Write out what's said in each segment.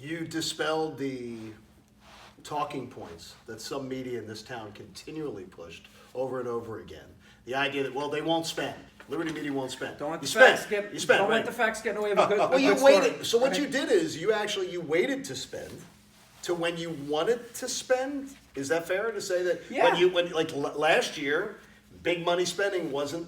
You dispelled the talking points that some media in this town continually pushed over and over again. The idea that, well, they won't spend. Liberty Media won't spend. Don't let the you facts spent. get. You spent, don't right? let the facts get in the way of a good. Well, a you good waited. story. So what Right? you did is you waited to spend to when you wanted to spend. Is that fair to say that Yeah. when like last year, big money spending wasn't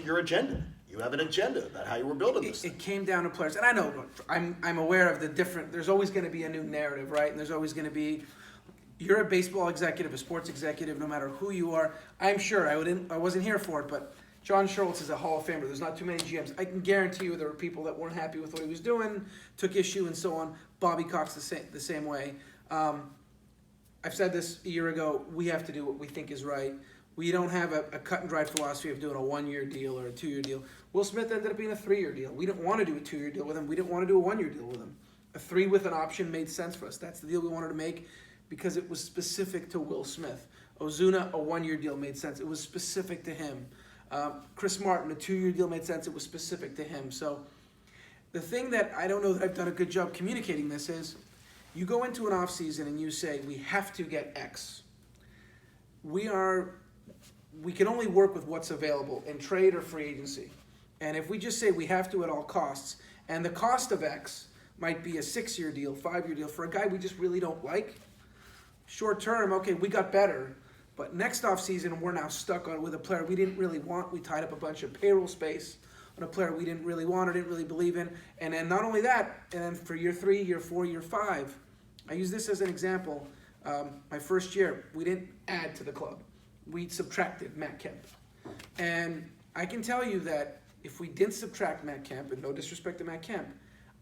your agenda? You have an agenda about how you were building this thing. It came down to players, and I know I'm aware of the different. There's always going to be a new narrative, right? And there's always going to be. You're a baseball executive, a sports executive, no matter who you are. I'm sure I wasn't here for it, but John Schultz is a Hall of Famer. There's not too many GMs. I can guarantee you there were people that weren't happy with what he was doing, took issue, and so on. Bobby Cox the same way. I've said this a year ago. We have to do what we think is right. We don't have a cut and dried philosophy of doing a 1-year deal or a 2-year deal. Will Smith ended up being a 3-year deal. We didn't want to do a 2-year deal with him. We didn't want to do a 1-year deal with him. A 3 with an option made sense for us. That's the deal we wanted to make because it was specific to Will Smith. Ozuna, a 1-year deal made sense. It was specific to him. Chris Martin, a 2-year deal made sense. It was specific to him. So the thing that I don't know that I've done a good job communicating this is you go into an offseason and you say, we have to get X. We can only work with what's available in trade or free agency. And if we just say we have to at all costs, and the cost of X might be a 6-year deal, 5-year deal for a guy we just really don't like, short term, okay, we got better. But next offseason, we're now stuck with a player we didn't really want. We tied up a bunch of payroll space on a player we didn't really want or didn't really believe in. And then not only that, and then for year 3, year 4, year 5, I use this as an example. My first year, we didn't add to the club. We subtracted Matt Kemp. And I can tell you that if we didn't subtract Matt Kemp, and no disrespect to Matt Kemp,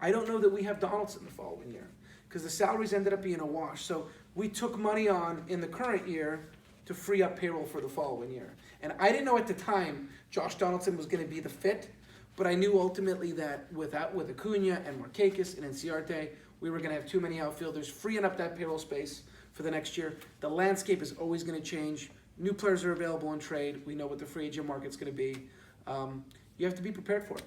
I don't know that we have Donaldson the following year because the salaries ended up being a wash. So we took money on in the current year to free up payroll for the following year. And I didn't know at the time Josh Donaldson was going to be the fit, but I knew ultimately that with Acuna and Markakis and Enciarte, we were going to have too many outfielders, freeing up that payroll space for the next year. The landscape is always going to change. New players are available in trade. We know what the free agent market's going to be. You have to be prepared for it.